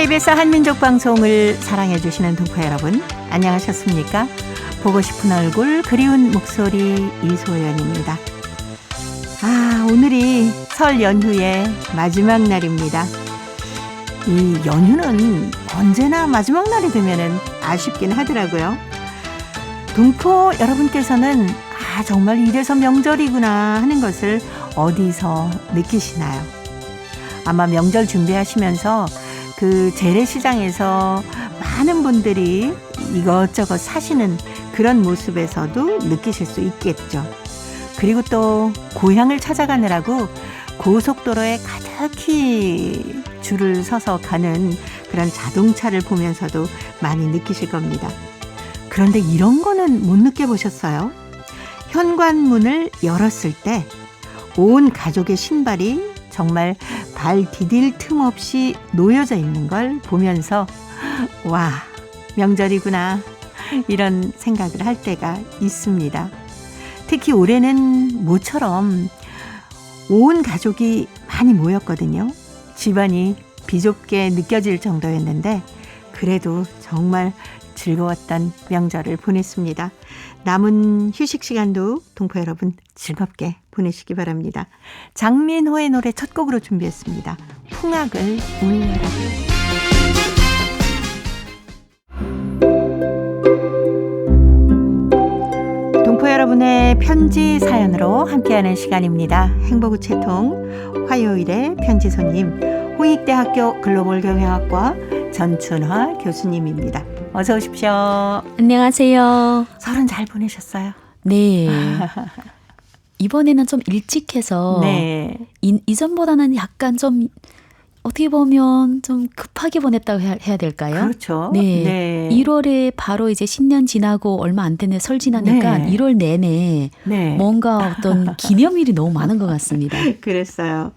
KBS 한민족 방송을 사랑해주시는 동포 여러분, 안녕하셨습니까? 보고 싶은 얼굴, 그리운 목소리 이소연입니다. 오늘이 설 연휴의 마지막 날입니다. 이 연휴는 언제나 마지막 날이 되면 아쉽긴 하더라고요. 동포 여러분께서는 정말 이래서 명절이구나 하는 것을 어디서 느끼시나요? 아마 명절 준비하시면서 그 재래시장에서 많은 분들이 이것저것 사시는 그런 모습에서도 느끼실 수 있겠죠. 그리고 또 고향을 찾아가느라고 고속도로에 가득히 줄을 서서 가는 그런 자동차를 보면서도 많이 느끼실 겁니다. 그런데 이런 거는 못 느껴보셨어요? 현관문을 열었을 때 온 가족의 신발이 정말 발 디딜 틈 없이 놓여져 있는 걸 보면서 와, 명절이구나 이런 생각을 할 때가 있습니다. 특히 올해는 모처럼 온 가족이 많이 모였거든요. 집안이 비좁게 느껴질 정도였는데 그래도 정말 즐거웠던 명절을 보냈습니다. 남은 휴식 시간도 동포 여러분 즐겁게 보내시기 바랍니다. 장민호의 노래 첫 곡으로 준비했습니다. 풍악을 울려라. 동포 여러분의 편지 사연으로 함께하는 시간입니다. 행복우체통 화요일의 편지 손님 홍익대학교 글로벌 경영학과 전춘화 교수님입니다. 어서 오십시오. 안녕하세요. 설은 잘 보내셨어요? 네. 이번에는 좀 일찍 해서 네. 이전보다는 약간 좀 어떻게 보면 좀 급하게 보냈다고 해야 될까요? 그렇죠. 네. 네. 1월에 바로 이제 신년 지나고 얼마 안 됐네 설 지나니까 네. 1월 내내 네. 뭔가 어떤 기념일이 너무 많은 것 같습니다. 그랬어요.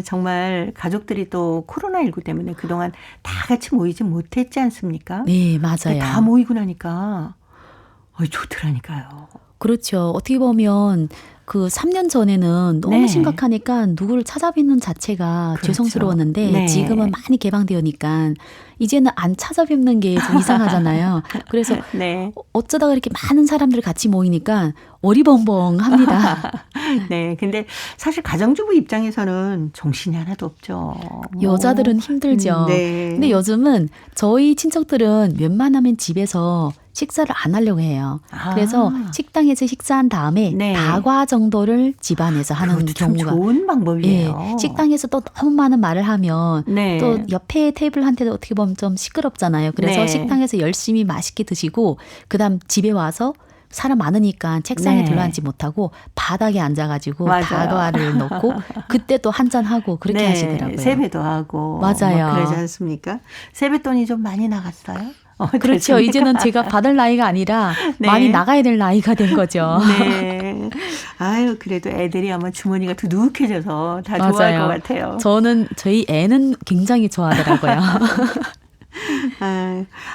정말 가족들이 또 코로나19 때문에 그동안 다 같이 모이지 못했지 않습니까? 네, 맞아요. 다 모이고 나니까 좋더라니까요. 그렇죠. 어떻게 보면 그 3년 전에는 너무 네. 심각하니까 누구를 찾아뵙는 자체가 그렇죠. 죄송스러웠는데 네. 지금은 많이 개방되니까 이제는 안 찾아뵙는 게 좀 이상하잖아요. 그래서 네. 어쩌다가 이렇게 많은 사람들 같이 모이니까 어리벙벙합니다. 네. 근데 사실 가정주부 입장에서는 정신이 하나도 없죠. 여자들은 힘들죠. 네. 근데 요즘은 저희 친척들은 웬만하면 집에서 식사를 안 하려고 해요. 그래서 식당에서 식사한 다음에 네. 다과 정도를 집안에서 하는 참 경우가 좋은 방법이에요. 예, 식당에서 또 너무 많은 말을 하면 네. 또 옆에 테이블한테도 어떻게 보면 좀 시끄럽잖아요. 그래서 네. 식당에서 열심히 맛있게 드시고 그다음 집에 와서 사람 많으니까 책상에 네. 들어앉지 못하고 바닥에 앉아가지고 맞아요. 다과를 넣고 그때 또 한잔하고 그렇게 네. 하시더라고요. 세배도 하고 맞아요. 그러지 않습니까? 세뱃돈이 좀 많이 나갔어요? 그렇죠. 됐습니까? 이제는 제가 받을 나이가 아니라 네. 많이 나가야 될 나이가 된 거죠. 네. 그래도 애들이 아마 주머니가 두둑해져서 다 좋아할 것 같아요. 저는 저희 애는 굉장히 좋아하더라고요.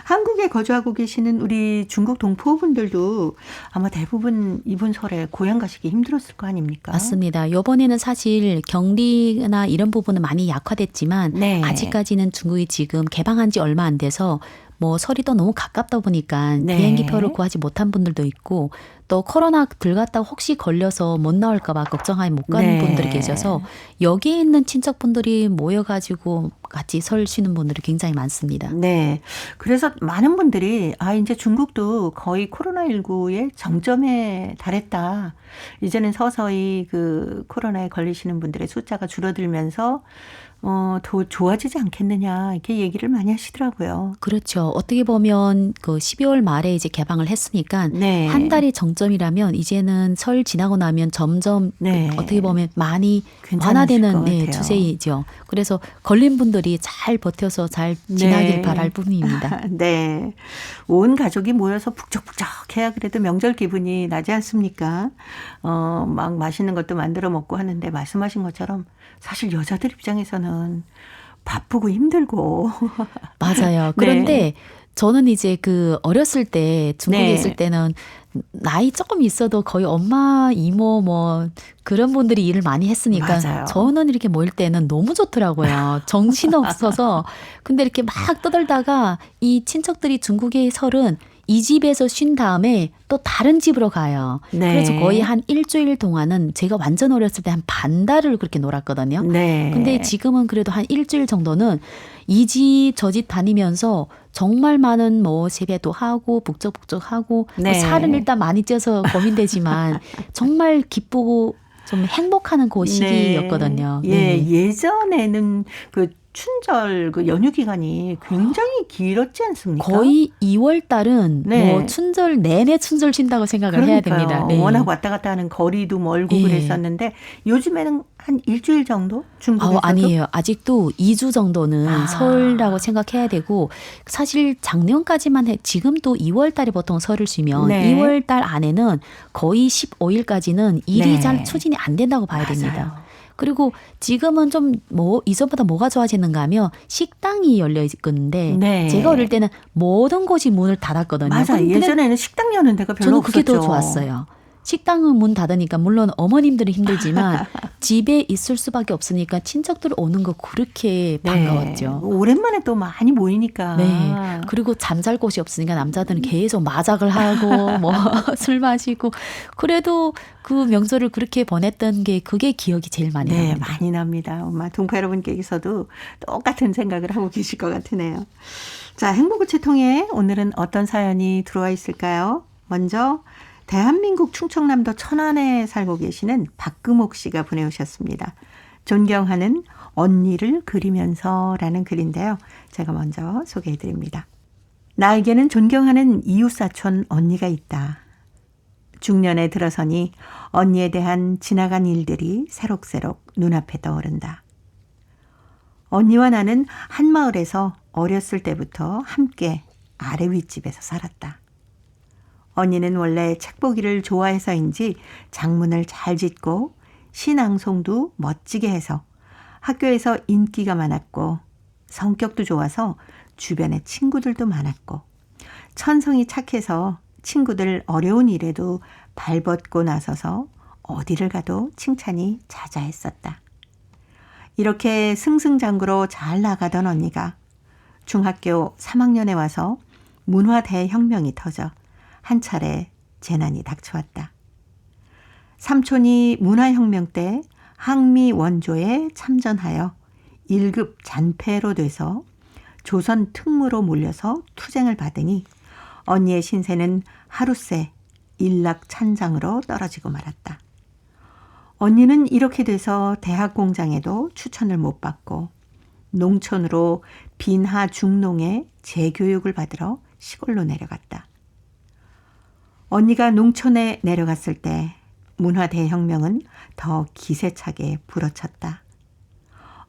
한국에 거주하고 계시는 우리 중국 동포분들도 아마 대부분 이번 설에 고향 가시기 힘들었을 거 아닙니까? 맞습니다. 이번에는 사실 격리나 이런 부분은 많이 약화됐지만 네. 아직까지는 중국이 지금 개방한 지 얼마 안 돼서 뭐 설이 또 너무 가깝다 보니까 네. 비행기표를 구하지 못한 분들도 있고 또 코로나 들어갔다가 혹시 걸려서 못 나올까 봐 걱정하에 못 가는 네. 분들이 계셔서 여기에 있는 친척분들이 모여가지고 같이 설 쉬는 분들이 굉장히 많습니다. 네. 그래서 많은 분들이 이제 중국도 거의 코로나19의 정점에 달했다. 이제는 서서히 그 코로나에 걸리시는 분들의 숫자가 줄어들면서 더 좋아지지 않겠느냐 이렇게 얘기를 많이 하시더라고요. 그렇죠. 어떻게 보면 그 12월 말에 이제 개방을 했으니까 네. 한 달이 정점이라면 이제는 설 지나고 나면 점점 네. 어떻게 보면 많이 괜찮아질 것 완화되는 같아요. 추세이죠. 그래서 걸린 분들이 잘 버텨서 잘 지나길 네. 바랄 뿐입니다. 네. 온 가족이 모여서 북적북적 해야 그래도 명절 기분이 나지 않습니까? 막 맛있는 것도 만들어 먹고 하는데 말씀하신 것처럼 사실 여자들 입장에서는 바쁘고 힘들고. 맞아요. 그런데 저는 이제 그 어렸을 때 중국에 네. 있을 때는 나이 조금 있어도 거의 엄마, 이모 뭐 그런 분들이 일을 많이 했으니까 맞아요. 저는 이렇게 모일 때는 너무 좋더라고요. 정신없어서. 근데 이렇게 막 떠들다가 이 친척들이 중국의 설은 이 집에서 쉰 다음에 또 다른 집으로 가요. 네. 그래서 거의 한 일주일 동안은 제가 완전 어렸을 때 한 반 달을 그렇게 놀았거든요. 네. 근데 지금은 그래도 한 일주일 정도는 이 집 저 집 다니면서 정말 많은 뭐 세배도 하고 북적북적하고 네. 뭐 살은 일단 많이 쪄서 고민되지만 정말 기쁘고 좀 행복하는 그 시기였거든요. 네. 네. 예전에는 그 춘절 그 연휴 기간이 굉장히 길었지 않습니까? 거의 2월 달은 네. 뭐 춘절 내내 춘절 쉰다고 생각을 해야 그러니까요. 됩니다. 네. 워낙 왔다 갔다 하는 거리도 멀고 예. 그랬었는데 요즘에는 한 일주일 정도 중국에서도 아니에요. 아직도 2주 정도는 아. 설이라고 생각해야 되고 사실 작년까지만 해 지금도 2월 달에 보통 설을 쉬면 네. 2월 달 안에는 거의 15일까지는 일이 네. 잘 추진이 안 된다고 봐야 맞아요. 됩니다. 그리고 지금은 좀 뭐 이전보다 뭐가 좋아졌는가 하면 식당이 열려 있는데 네. 제가 어릴 때는 모든 곳이 문을 닫았거든요. 맞아요. 근데 예전에는 식당 여는 데가 별로 저는 없었죠. 그게 더 좋았어요. 식당은 문 닫으니까 물론 어머님들은 힘들지만 집에 있을 수밖에 없으니까 친척들 오는 거 그렇게 반가웠죠. 네. 오랜만에 또 많이 모이니까. 네. 그리고 잠잘 곳이 없으니까 남자들은 계속 마작을 하고 뭐 술 마시고 그래도 그 명절을 그렇게 보냈던 게 그게 기억이 제일 많이 네, 납니다. 많이 납니다. 엄마 동포 여러분께서도 똑같은 생각을 하고 계실 것 같으네요. 자, 행복우체 통해 오늘은 어떤 사연이 들어와 있을까요? 먼저 대한민국 충청남도 천안에 살고 계시는 박금옥 씨가 보내오셨습니다. 존경하는 언니를 그리면서라는 글인데요. 제가 먼저 소개해드립니다. 나에게는 존경하는 이웃사촌 언니가 있다. 중년에 들어서니 언니에 대한 지나간 일들이 새록새록 눈앞에 떠오른다. 언니와 나는 한 마을에서 어렸을 때부터 함께 아래 윗집에서 살았다. 언니는 원래 책 보기를 좋아해서인지 작문을 잘 짓고 시낭송도 멋지게 해서 학교에서 인기가 많았고 성격도 좋아서 주변에 친구들도 많았고 천성이 착해서 친구들 어려운 일에도 발벗고 나서서 어디를 가도 칭찬이 자자했었다. 이렇게 승승장구로 잘 나가던 언니가 중학교 3학년에 와서 문화 대혁명이 터져 한 차례 재난이 닥쳐왔다. 삼촌이 문화혁명 때 항미 원조에 참전하여 1급 잔패로 돼서 조선 특무로 몰려서 투쟁을 받으니 언니의 신세는 하루새 일락찬장으로 떨어지고 말았다. 언니는 이렇게 돼서 대학 공장에도 추천을 못 받고 농촌으로 빈하 중농에 재교육을 받으러 시골로 내려갔다. 언니가 농촌에 내려갔을 때 문화 대혁명은 더 기세차게 불어쳤다.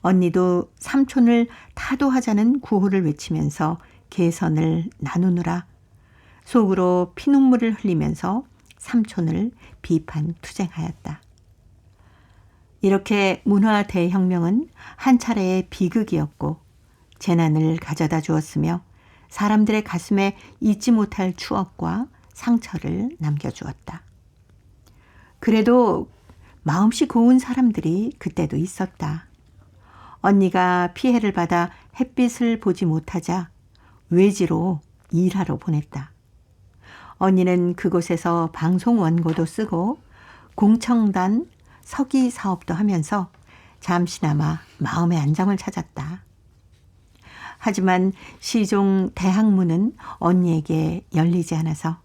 언니도 삼촌을 타도하자는 구호를 외치면서 개선을 나누느라 속으로 피눈물을 흘리면서 삼촌을 비판 투쟁하였다. 이렇게 문화 대혁명은 한 차례의 비극이었고 재난을 가져다 주었으며 사람들의 가슴에 잊지 못할 추억과 상처를 남겨주었다. 그래도 마음씨 고운 사람들이 그때도 있었다. 언니가 피해를 받아 햇빛을 보지 못하자 외지로 일하러 보냈다. 언니는 그곳에서 방송 원고도 쓰고 공청단 서기 사업도 하면서 잠시나마 마음의 안정을 찾았다. 하지만 시종 대학문은 언니에게 열리지 않아서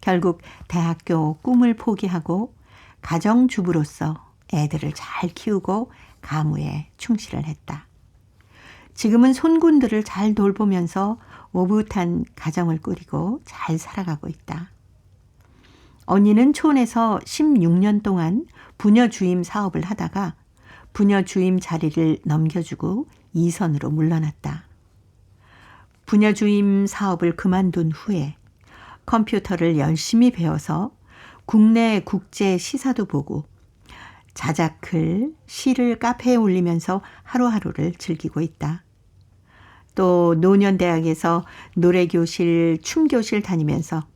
결국 대학교 꿈을 포기하고 가정주부로서 애들을 잘 키우고 가무에 충실을 했다. 지금은 손군들을 잘 돌보면서 오붓한 가정을 꾸리고 잘 살아가고 있다. 언니는 촌에서 16년 동안 부녀주임 사업을 하다가 부녀주임 자리를 넘겨주고 이선으로 물러났다. 부녀주임 사업을 그만둔 후에 컴퓨터를 열심히 배워서 국내 국제 시사도 보고 자작글, 시를 카페에 올리면서 하루하루를 즐기고 있다. 또 노년대학에서 노래교실, 춤교실 다니면서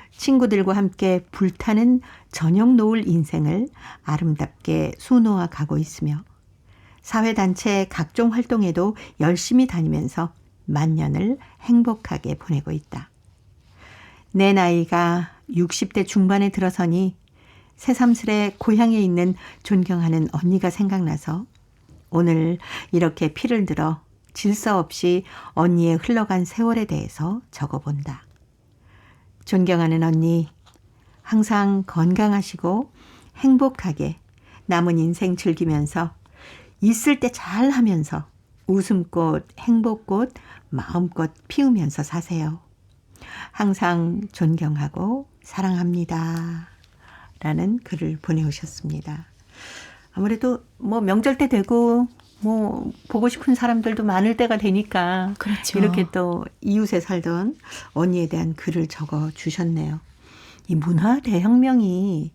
친구들과 함께 불타는 저녁 노을 인생을 아름답게 수놓아 가고 있으며 사회단체 각종 활동에도 열심히 다니면서 만년을 행복하게 보내고 있다. 내 나이가 60대 중반에 들어서니 새삼스레 고향에 있는 존경하는 언니가 생각나서 오늘 이렇게 피를 들어 질서 없이 언니의 흘러간 세월에 대해서 적어본다. 존경하는 언니, 항상 건강하시고 행복하게 남은 인생 즐기면서 있을 때 잘하면서 웃음꽃, 행복꽃, 마음꽃 피우면서 사세요. 항상 존경하고 사랑합니다. 라는 글을 보내오셨습니다. 아무래도 뭐 명절 때 되고 뭐 보고 싶은 사람들도 많을 때가 되니까 그렇죠. 이렇게 또 이웃에 살던 언니에 대한 글을 적어 주셨네요. 이 문화 대혁명이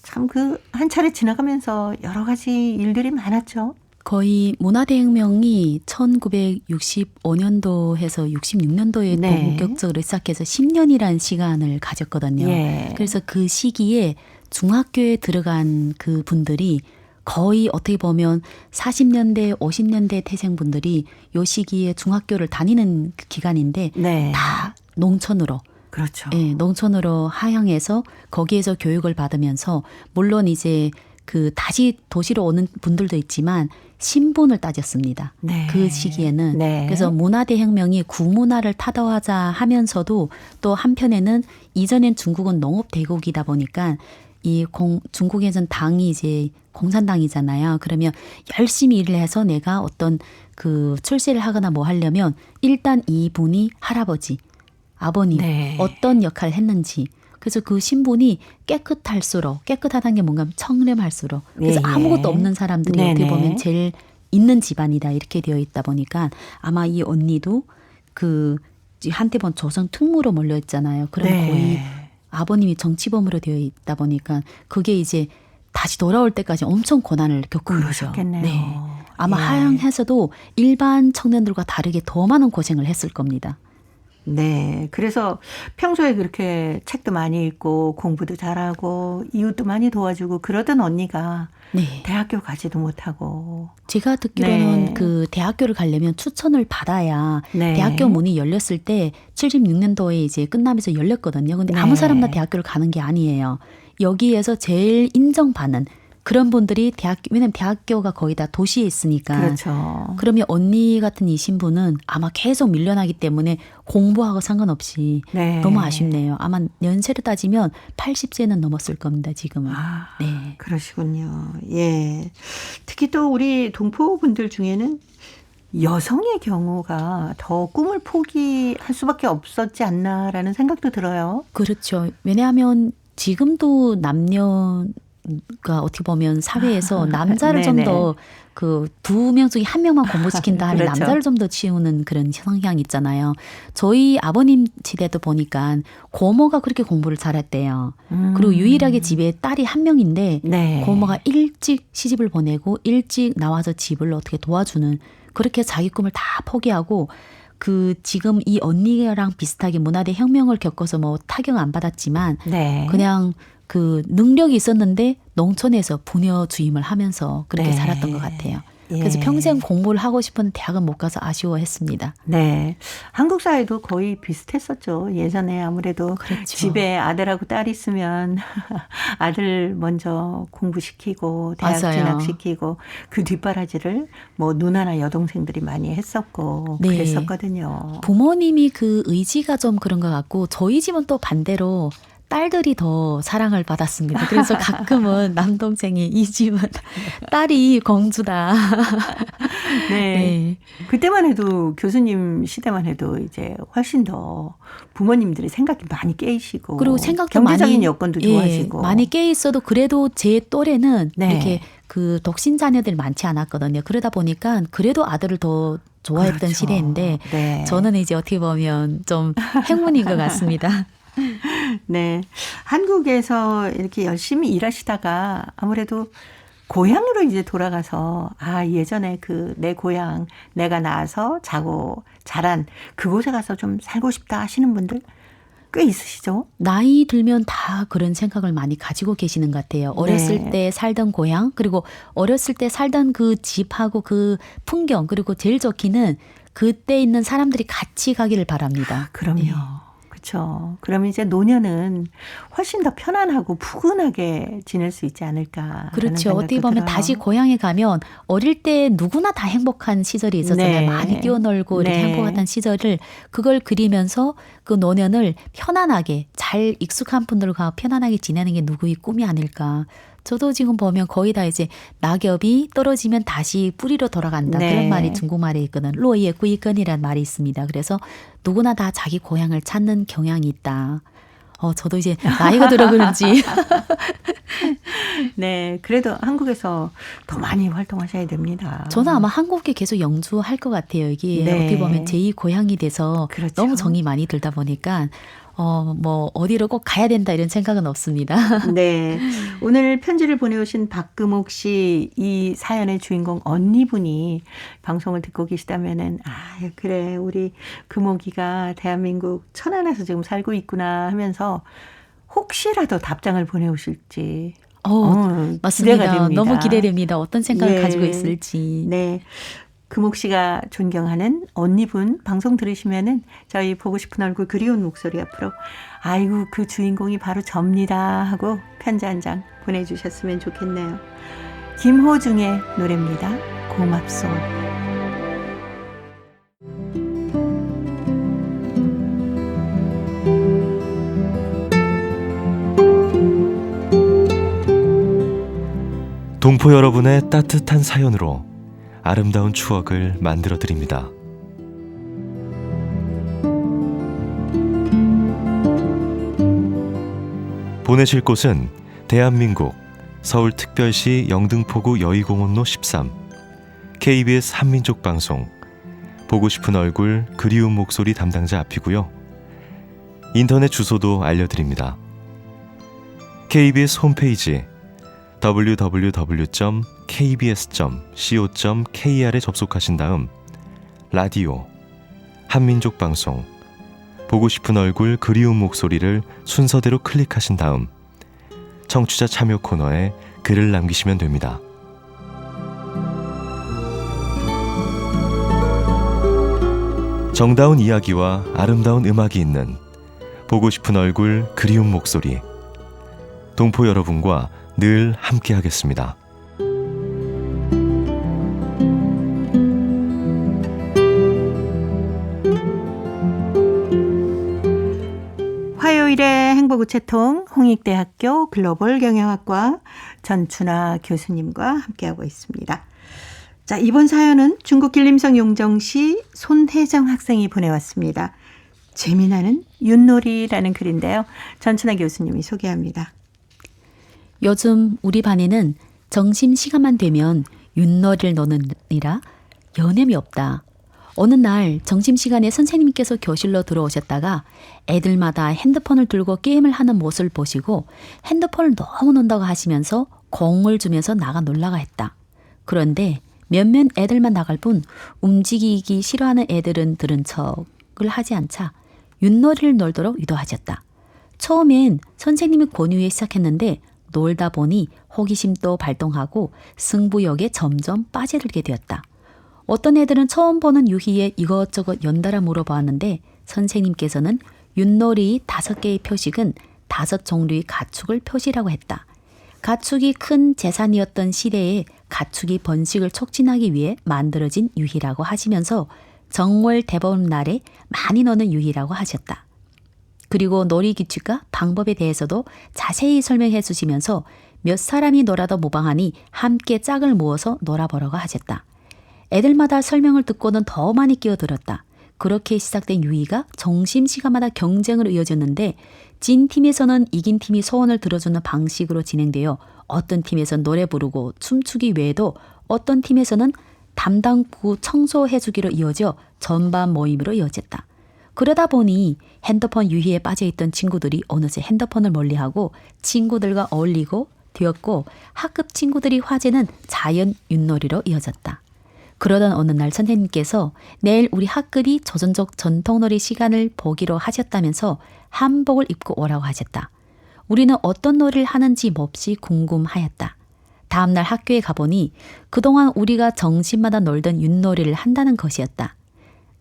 참 그 한 차례 지나가면서 여러 가지 일들이 많았죠. 거의 문화대혁명이 1965년도에서 66년도에 네. 또 본격적으로 시작해서 10년이라는 시간을 가졌거든요. 예. 그래서 그 시기에 중학교에 들어간 그 분들이 거의 어떻게 보면 40년대, 50년대 태생분들이 요 시기에 중학교를 다니는 기간인데 네. 다 농촌으로 그렇죠. 예, 농촌으로 하향해서 거기에서 교육을 받으면서 물론 이제 그 다시 도시로 오는 분들도 있지만 신분을 따졌습니다. 네. 그 시기에는. 네. 그래서 문화대혁명이 구문화를 타도하자 하면서도 또 한편에는 이전엔 중국은 농업대국이다 보니까 중국에서는 당이 이제 공산당이잖아요. 그러면 열심히 일을 해서 내가 어떤 그 출세를 하거나 뭐 하려면 일단 이분이 할아버지, 아버님 네. 어떤 역할을 했는지 그래서 그 신분이 깨끗할수록 깨끗하다는 게 뭔가 청렴할수록 그래서 예, 예. 아무것도 없는 사람들이 네네. 어떻게 보면 제일 있는 집안이다 이렇게 되어 있다 보니까 아마 이 언니도 그 한때 본 조선 특무로 몰려 있잖아요. 그럼 네. 거의 아버님이 정치범으로 되어 있다 보니까 그게 이제 다시 돌아올 때까지 엄청 고난을 겪은 거죠. 그러셨겠네요. 네. 아마 예. 하향해서도 일반 청년들과 다르게 더 많은 고생을 했을 겁니다. 네. 그래서 평소에 그렇게 책도 많이 읽고 공부도 잘하고 이웃도 많이 도와주고 그러던 언니가 네. 대학교 가지도 못하고. 제가 듣기로는 네. 그 대학교를 가려면 추천을 받아야 네. 대학교 문이 열렸을 때 76년도에 이제 끝나면서 열렸거든요. 근데 아무 네. 사람 다 대학교를 가는 게 아니에요. 여기에서 제일 인정받는 그런 분들이 왜냐면 대학교가 거의 다 도시에 있으니까. 그렇죠. 그러면 언니 같은 이 신분은 아마 계속 밀려나기 때문에 공부하고 상관없이 네. 너무 아쉽네요. 아마 연세를 따지면 80세는 넘었을 겁니다. 지금은. 아, 네. 그러시군요. 예. 특히 또 우리 동포분들 중에는 여성의 경우가 더 꿈을 포기할 수밖에 없었지 않나라는 생각도 들어요. 그렇죠. 왜냐하면 지금도 남녀가 어떻게 보면 사회에서 남자를 좀 네네. 더 그 두 명 중에 한 명만 공부시킨다 하면 그렇죠. 남자를 좀 더 치우는 그런 성향이 있잖아요. 저희 아버님 시대도 보니까 고모가 그렇게 공부를 잘했대요. 그리고 유일하게 집에 딸이 한 명인데 네. 고모가 일찍 시집을 보내고 일찍 나와서 집을 어떻게 도와주는 그렇게 자기 꿈을 다 포기하고 그 지금 이 언니랑 비슷하게 문화대 혁명을 겪어서 뭐 타격 안 받았지만 네. 그냥 그 능력이 있었는데 농촌에서 부녀 주임을 하면서 그렇게 네. 살았던 것 같아요. 그래서 예. 평생 공부를 하고 싶은 대학은 못 가서 아쉬워했습니다. 네. 한국 사회도 거의 비슷했었죠. 예전에 아무래도 그렇죠. 집에 아들하고 딸 있으면 아들 먼저 공부시키고 대학 맞아요. 진학시키고 그 뒷바라지를 뭐 누나나 여동생들이 많이 했었고 네. 그랬었거든요. 부모님이 그 의지가 좀 그런 것 같고 저희 집은 또 반대로 딸들이 더 사랑을 받았습니다. 그래서 가끔은 남동생이 이 집은 딸이 공주다. 네. 네. 그때만 해도 교수님 시대만 해도 이제 훨씬 더 부모님들의 생각이 많이 깨이시고 그리고 생각도 경제적인 많이 여건도 예, 좋아지고 많이 깨 있어도 그래도 제 또래는 네. 이렇게 그 독신 자녀들이 많지 않았거든요. 그러다 보니까 그래도 아들을 더 좋아했던 그렇죠. 시대인데 네. 저는 이제 어떻게 보면 좀 행운인 것 같습니다. 네. 한국에서 이렇게 열심히 일하시다가 아무래도 고향으로 이제 돌아가서 예전에 그 내 고향 내가 나와서 자고 자란 그곳에 가서 좀 살고 싶다 하시는 분들 꽤 있으시죠? 나이 들면 다 그런 생각을 많이 가지고 계시는 것 같아요. 어렸을 네. 때 살던 고향, 그리고 어렸을 때 살던 그 집하고 그 풍경, 그리고 제일 좋기는 그때 있는 사람들이 같이 가기를 바랍니다. 그럼요. 네. 그렇죠. 그러면 이제 노년은 훨씬 더 편안하고 푸근하게 지낼 수 있지 않을까라는 그렇죠. 어떻게 생각도 보면 들어요. 다시 고향에 가면 어릴 때 누구나 다 행복한 시절이 있었잖아요. 네. 많이 뛰어놀고 이렇게 네. 행복했던 시절을 그걸 그리면서 그 노년을 편안하게 잘 익숙한 분들과 편안하게 지내는 게 누구의 꿈이 아닐까. 저도 지금 보면 거의 다 이제 낙엽이 떨어지면 다시 뿌리로 돌아간다. 네. 그런 말이 중국말에 있거든. 로이의 구이건이라는 말이 있습니다. 그래서 누구나 다 자기 고향을 찾는 경향이 있다. 저도 이제 나이가 들어 그런지 네. 그래도 한국에서 더 많이 활동하셔야 됩니다. 저는 아마 한국에 계속 영주할 것 같아요. 이게 네. 어떻게 보면 제2 고향이 돼서 그렇죠. 너무 정이 많이 들다 보니까 뭐 어디로 꼭 가야 된다 이런 생각은 없습니다. 네. 오늘 편지를 보내오신 박금옥 씨 이 사연의 주인공 언니분이 방송을 듣고 계시다면은 그래 우리 금옥이가 대한민국 천안에서 지금 살고 있구나 하면서 혹시라도 답장을 보내오실지 기대가 맞습니다. 됩니다. 너무 기대됩니다. 어떤 생각을 예. 가지고 있을지. 네. 금옥 씨가 존경하는 언니분 방송 들으시면은 저희 보고 싶은 얼굴 그리운 목소리 앞으로 아이고 그 주인공이 바로 접니다 하고 편지 한 장 보내주셨으면 좋겠네요. 김호중의 노래입니다. 고맙소. 동포 여러분의 따뜻한 사연으로 아름다운 추억을 만들어 드립니다. 보내실 곳은 대한민국 서울특별시 영등포구 여의공원로 13 KBS 한민족 방송 보고 싶은 얼굴 그리운 목소리 담당자 앞이고요. 인터넷 주소도 알려드립니다. KBS 홈페이지 www.kbs.co.kr에 접속하신 다음 라디오, 한민족 방송, 보고 싶은 얼굴 그리운 목소리를 순서대로 클릭하신 다음 청취자 참여 코너에 글을 남기시면 됩니다. 정다운 이야기와 아름다운 음악이 있는 보고 싶은 얼굴 그리운 목소리 동포 여러분과 늘 함께 하겠습니다. 화요일의 행복우체통 홍익대학교 글로벌 경영학과 전춘아 교수님과 함께하고 있습니다. 자, 이번 사연은 중국 길림성 용정시 손혜정 학생이 보내왔습니다. 재미나는 윷놀이라는 글인데요. 전춘아 교수님이 소개합니다. 요즘 우리 반에는 점심시간만 되면 윷놀이를 노느니라 여념이 없다. 어느 날 점심시간에 선생님께서 교실로 들어오셨다가 애들마다 핸드폰을 들고 게임을 하는 모습을 보시고 핸드폰을 너무 논다고 하시면서 공을 주면서 나가 놀라가 했다. 그런데 몇몇 애들만 나갈 뿐 움직이기 싫어하는 애들은 들은 척을 하지 않자 윷놀이를 놀도록 유도하셨다. 처음엔 선생님이 권유해 시작했는데 놀다 보니 호기심도 발동하고 승부욕에 점점 빠져들게 되었다. 어떤 애들은 처음 보는 유희에 이것저것 연달아 물어보았는데 선생님께서는 윷놀이 5개의 표식은 5 종류의 가축을 표시라고 했다. 가축이 큰 재산이었던 시대에 가축이 번식을 촉진하기 위해 만들어진 유희라고 하시면서 정월 대보름 날에 많이 노는 유희라고 하셨다. 그리고 놀이 규칙과 방법에 대해서도 자세히 설명해 주시면서 몇 사람이 놀아도 무방하니 함께 짝을 모아서 놀아보라고 하셨다. 애들마다 설명을 듣고는 더 많이 끼어들었다. 그렇게 시작된 유희가 점심시간마다 경쟁으로 이어졌는데 진 팀에서는 이긴 팀이 소원을 들어주는 방식으로 진행되어 어떤 팀에서는 노래 부르고 춤추기 외에도 어떤 팀에서는 담당부 청소해주기로 이어져 전반 모임으로 이어졌다. 그러다 보니 핸드폰 유희에 빠져있던 친구들이 어느새 핸드폰을 멀리하고 친구들과 어울리고 되었고 학급 친구들이 화제는 자연 윷놀이로 이어졌다. 그러던 어느 날 선생님께서 내일 우리 학급이 조선족 전통놀이 시간을 보기로 하셨다면서 한복을 입고 오라고 하셨다. 우리는 어떤 놀이를 하는지 몹시 궁금하였다. 다음날 학교에 가보니 그동안 우리가 정신마다 놀던 윷놀이를 한다는 것이었다.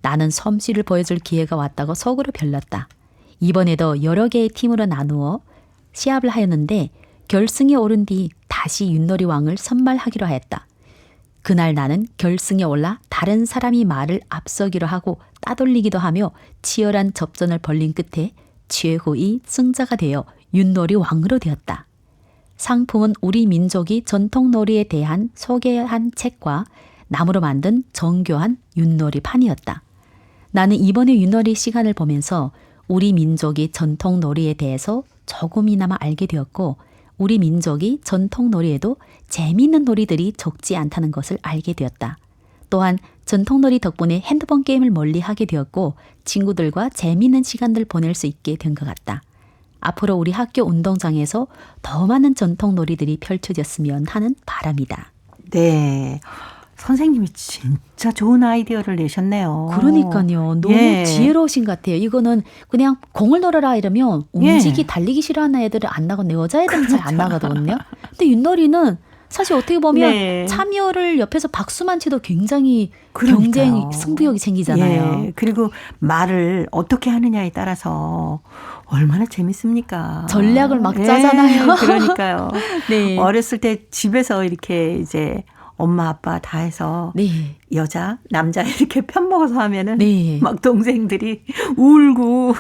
나는 솜씨를 보여줄 기회가 왔다고 속으로 별렀다. 이번에도 여러 개의 팀으로 나누어 시합을 하였는데 결승에 오른 뒤 다시 윷놀이 왕을 선발하기로 하였다. 그날 나는 결승에 올라 다른 사람이 말을 앞서기로 하고 따돌리기도 하며 치열한 접전을 벌린 끝에 최후의 승자가 되어 윷놀이 왕으로 되었다. 상품은 우리 민족이 전통놀이에 대한 소개한 책과 나무로 만든 정교한 윷놀이 판이었다. 나는 이번에 윷놀이 시간을 보면서 우리 민족이 전통놀이에 대해서 조금이나마 알게 되었고 우리 민족이 전통놀이에도 재미있는 놀이들이 적지 않다는 것을 알게 되었다. 또한 전통놀이 덕분에 핸드폰 게임을 멀리하게 되었고 친구들과 재미있는 시간들 보낼 수 있게 된 것 같다. 앞으로 우리 학교 운동장에서 더 많은 전통놀이들이 펼쳐졌으면 하는 바람이다. 네. 선생님이 진짜 좋은 아이디어를 내셨네요. 그러니까요. 너무 예. 지혜로우신 것 같아요. 이거는 그냥 공을 놀아라 이러면 움직이 달리기 싫어하는 애들은 안 나가고 여자애들은 잘 안 나가거든요. 근데 윷놀이는 사실 어떻게 보면 네. 참여를 옆에서 박수만 쳐도 굉장히 그러니까요. 경쟁 승부욕이 생기잖아요. 예. 그리고 말을 어떻게 하느냐에 따라서 얼마나 재밌습니까? 전략을 막 짜잖아요. 그러니까요. 네. 어렸을 때 집에서 이렇게 이제 엄마 아빠 다 해서 네. 여자 남자 이렇게 편먹어서 하면은 네. 막 동생들이 울고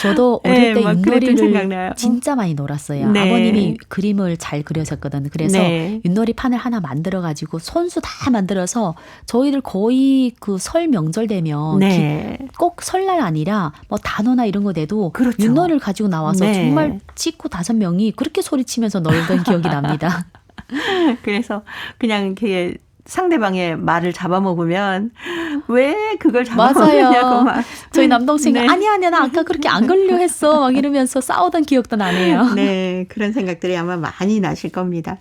저도 어릴 네, 때 막 그랬던 생각나요. 윷놀이를 진짜 많이 놀았어요. 네. 아버님이 그림을 잘 그려셨거든요. 그래서 네. 윷놀이 판을 하나 만들어가지고 손수 다 만들어서 저희들 거의 그 설 명절 되면 네. 꼭 설날 아니라 뭐 단오나 이런 거 돼도 그렇죠. 윷놀이를 가지고 나와서 네. 정말 친구 5명이 그렇게 소리치면서 놀던 기억이 납니다. 그래서 그냥 이렇게 상대방의 말을 잡아먹으면 왜 그걸 잡아먹느냐고 맞아요. 막. 저희 남동생이 네. 아니야 나 아까 그렇게 안 걸려 했어 막 이러면서 싸우던 기억도 나네요. 네, 그런 생각들이 아마 많이 나실 겁니다.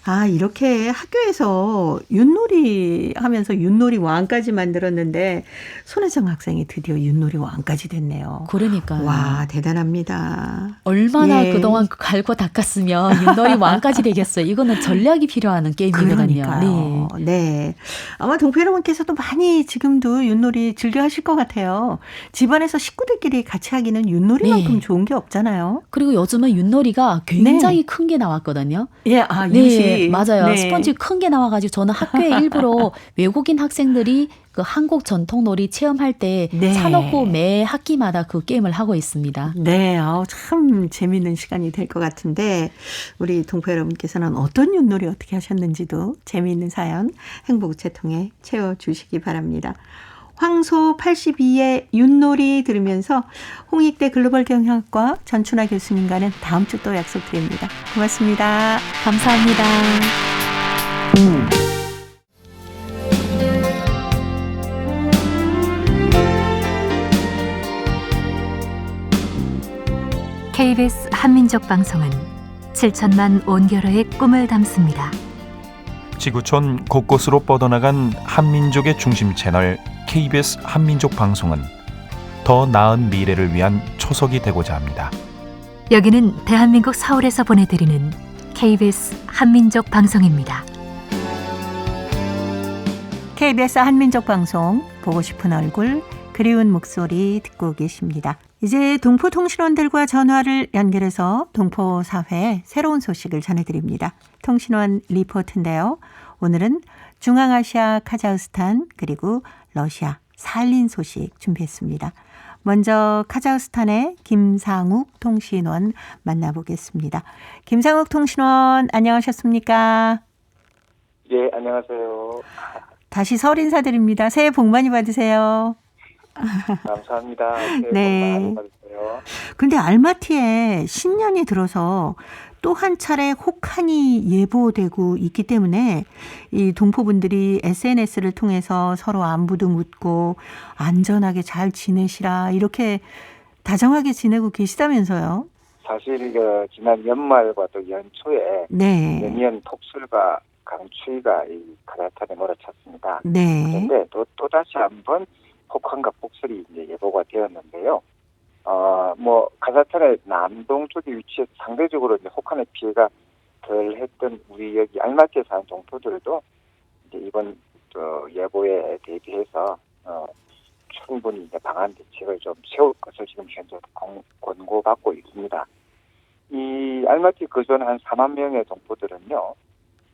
아, 이렇게 학교에서 윷놀이 하면서 윷놀이 왕까지 만들었는데 손혜정 학생이 드디어 윷놀이 왕까지 됐네요. 그러니까요. 와, 대단합니다. 얼마나 예. 그동안 갈고 닦았으면 윷놀이 왕까지 되겠어요. 이거는 전략이 필요한 게임이거든요. 그러니까요. 네. 아마 동포 여러분께서도 많이 지금도 윷놀이 즐겨 하실 것 같아요. 집안에서 식구들끼리 같이 하기는 윷놀이만큼 네. 좋은 게 없잖아요. 그리고 요즘은 윷놀이가 굉장히 큰 게 나왔거든요. 예, 아, 네, 유시. 맞아요. 네. 스펀지 큰 게 나와가지고 저는 학교에 일부러 외국인 학생들이 그 한국 전통놀이 체험할 때 네. 사놓고 매 학기마다 그 게임을 하고 있습니다. 네, 참 재미있는 시간이 될 것 같은데 우리 동포 여러분께서는 어떤 윷놀이 어떻게 하셨는지도 재미있는 사연 행복우체 통해 채워주시기 바랍니다. 황소 82의 윷놀이 들으면서 홍익대 글로벌 경영학과 전춘아 교수님과는 다음 주 또 약속드립니다. 고맙습니다. 감사합니다. KBS 한민족 방송은 7천만 온결어의 꿈을 담습니다. 지구촌 곳곳으로 뻗어나간 한민족의 중심 채널 KBS 한민족 방송은 더 나은 미래를 위한 초석이 되고자 합니다. 여기는 대한민국 서울에서 보내드리는 KBS 한민족 방송입니다. KBS 한민족 방송 보고 싶은 얼굴 그리운 목소리 듣고 계십니다. 이제 동포통신원들과 전화를 연결해서 동포사회 새로운 소식을 전해드립니다. 통신원 리포트인데요. 오늘은 중앙아시아 카자흐스탄 그리고 러시아 살린 소식 준비했습니다. 먼저 카자흐스탄의 김상욱 통신원 만나보겠습니다. 김상욱 통신원 안녕하셨습니까? 예, 안녕하세요. 다시 설 인사드립니다. 새해 복 많이 받으세요. 감사합니다. 새해 복 네. 많이 받으세요. 근데 알마티에 신년이 들어서 또 한 차례 혹한이 예보되고 있기 때문에 이 동포분들이 SNS를 통해서 서로 안부도 묻고 안전하게 잘 지내시라 이렇게 다정하게 지내고 계시다면서요. 사실 지난 연말과 또 연초에 네. 연이은 폭설과 강추위가 이 카자흐스탄에 몰아쳤습니다. 네. 그런데 또다시 한번 혹한과 폭설이 이제 예보가 되었는데요. 카자흐스탄의 남동쪽에 위치해서 상대적으로 이제 혹한의 피해가 덜 했던 우리 여기 알마티에 사는 동포들도 이제 이번 예보에 대비해서 충분히 이제 방한 대책을 좀 세울 것을 지금 현재 권고받고 있습니다. 이 알마티 거주하는 한 4만 명의 동포들은요,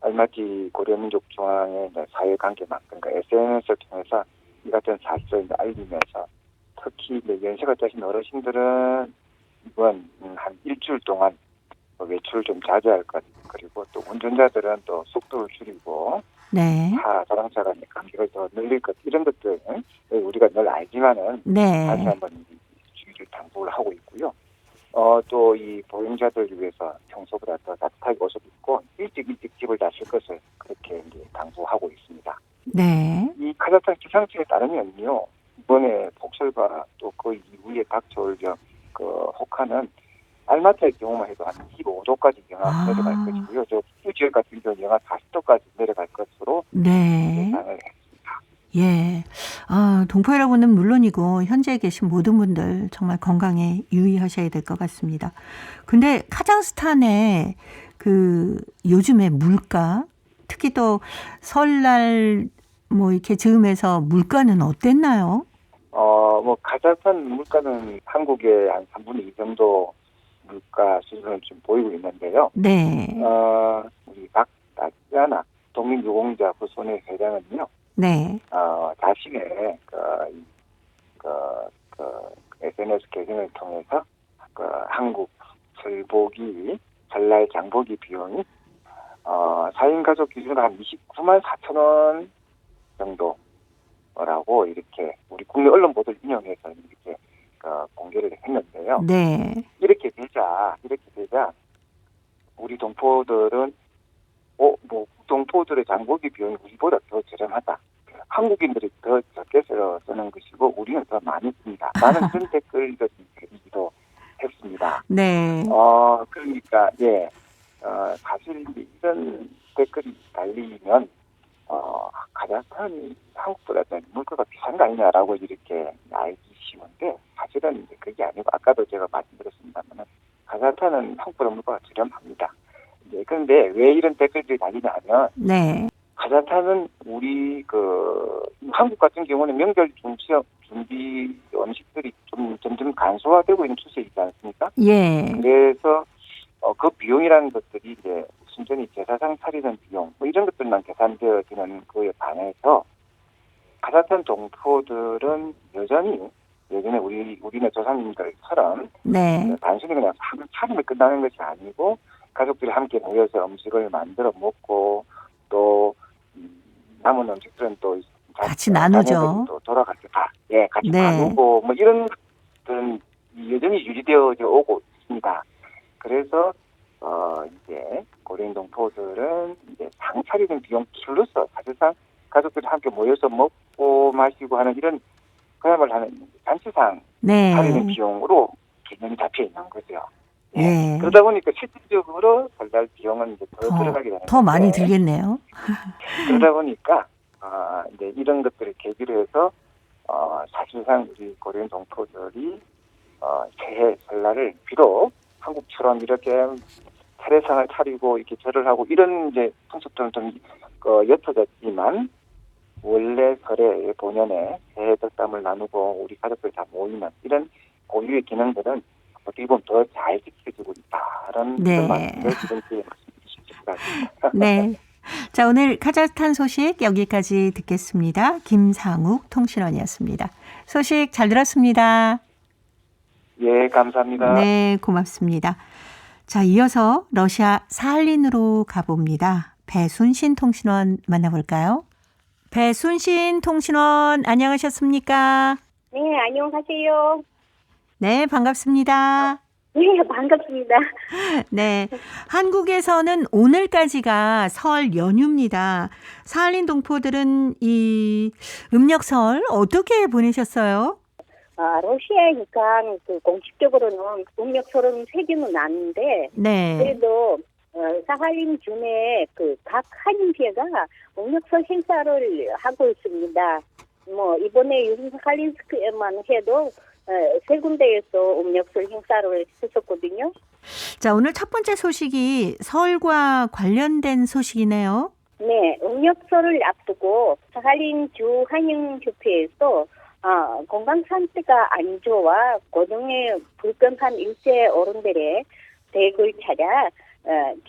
알마티 고려민족 중앙회 사회관계망, 그러니까 SNS를 통해서 이 같은 사실을 이제 알리면서 특히 이제 연세가 되신 어르신들은 이번 한 일주일 동안 외출을 좀 자제할 것, 그리고 또 운전자들은 또 속도를 줄이고 네. 자동차가 간격을 더 늘릴 것, 이런 것들은 우리가 늘 알지만은 네. 다시 한번 주의를 당부를 하고 있고요. 또 이 보행자들을 위해서 평소보다 더 따뜻하게 옷을 입고 일찍 집을 나설 것을 그렇게 이제 당부하고 있습니다. 네. 이 카자흐스탄 기상청에 따르면요, 이번에 폭설과 또 그 이후에 닥쳐올 혹한은 알마티의 경우만 해도 한 25도까지 영하 내려갈 것이고요. 저 후지역 같은 경우 영하 40도까지 내려갈 것으로 네. 예상을 했습니다. 예. 동포 여러분은 물론이고 현재에 계신 모든 분들 정말 건강에 유의하셔야 될 것 같습니다. 근데 카자흐스탄의 요즘에 물가, 특히 또 설날 이렇게 즈음해서 물가는 어땠나요? 카자흐스탄 물가는 한국의 한 3분의 2 정도 물가 수준을 좀 보이고 있는데요. 네. 우리 박다지아나 독립유공자 후손의 회장은요, 네. 자신의 SNS 계정을 통해서 한국 설날 장보기 비용이 4인 가족 기준으로 한 29만 4천 원 정도라고 이렇게 우리 국내 언론 보도를 인용해서 이렇게 공개를 했는데요. 네. 이렇게 되자 우리 동포들은 동포들의 장보기 비용이 우리보다 더 저렴하다. 한국인들이 더 적게 쓰는 것이고 우리는 더 많이 씁니다. 라는 그런 댓글이 되기도 했습니다. 네. 그러니까 사실 이런 댓글이 달리면 카자흐스탄이 한국보다 물가가 비싼 거 아니냐라고 이렇게 알기 쉬운데 사실은 이제 그게 아니고 아까도 제가 말씀드렸습니다만 카자흐스탄은 한국보다 물가가 저렴합니다. 그런데 왜 이런 댓글들이 달리냐 하면 네. 카자흐스탄은 우리 한국 같은 경우는 명절 준비 음식들이 좀 점점 간소화되고 있는 추세이지 않습니까? 예. 그래서 그 비용이라는 것들이 이제 순전히 제사상 차리는 비용 이런 것들만 계산되어지는 거에 반해서 카자흐스탄 동포들은 여전히 예전에 우리네 조상님들처럼 네. 단순히 그냥 차림을 끝나는 것이 아니고 가족들이 함께 모여서 음식을 만들어 먹고 또 남은 음식들은 또 같이 나누죠. 또 돌아갈 때 같이 네. 나누고 이런 것들은 여전히 유지되어져 오고 있습니다. 그래서 이제 고려인 동포들은 이제 상 차리는 비용 플러스 사실상 가족들이 함께 모여서 먹고 마시고 하는 이런 그야말로 하는 잔치상 네. 차리는 비용으로 개념이 잡혀 있는 거죠. 예. 그러다 보니까 실질적으로 설날 비용은 이제 더 들어가게 되는 더 많이 들겠네요. 그러다 보니까 이제 이런 것들을 계기로 해서 사실상 우리 고려인 동포들이 새해 설날을 비록 한국처럼 이렇게 차례상을 차리고 이렇게 절을 하고 이런 이제 풍습들은 좀 옅어졌지만 원래 설에 본연의 새해 덕담을 나누고 우리 가족들 다 모이는 이런 고유의 기능들은 어떻게 보면 더 잘 지켜지고 있다는 네. 말씀을 지금 말씀드릴 수 있을 것 같습니다. 네. 자, 오늘 카자흐스탄 소식 여기까지 듣겠습니다. 김상욱 통신원이었습니다. 소식 잘 들었습니다. 예, 감사합니다. 네, 고맙습니다. 자, 이어서 러시아 사할린으로 가봅니다. 배순신 통신원 만나볼까요? 배순신 통신원 안녕하셨습니까? 네, 안녕하세요. 네, 반갑습니다. 네, 반갑습니다. 네, 한국에서는 오늘까지가 설 연휴입니다. 사할린 동포들은 이 음력설 어떻게 보내셨어요? 러시아니까 그 공식적으로는 음력설은 새기는 않는데 네. 그래도 사할린 주내 그 각 한인회가 음력설 행사를 하고 있습니다. 뭐 이번에 사할린스크에만 해도 세 군데에서 음력설 행사를 했었거든요. 자, 오늘 첫 번째 소식이 설과 관련된 소식이네요. 네, 음력설을 앞두고 사할린 주 한인협회에서 건강 상태가 안 좋아 고동에 불편한 일세 어른들의 댁을 찾아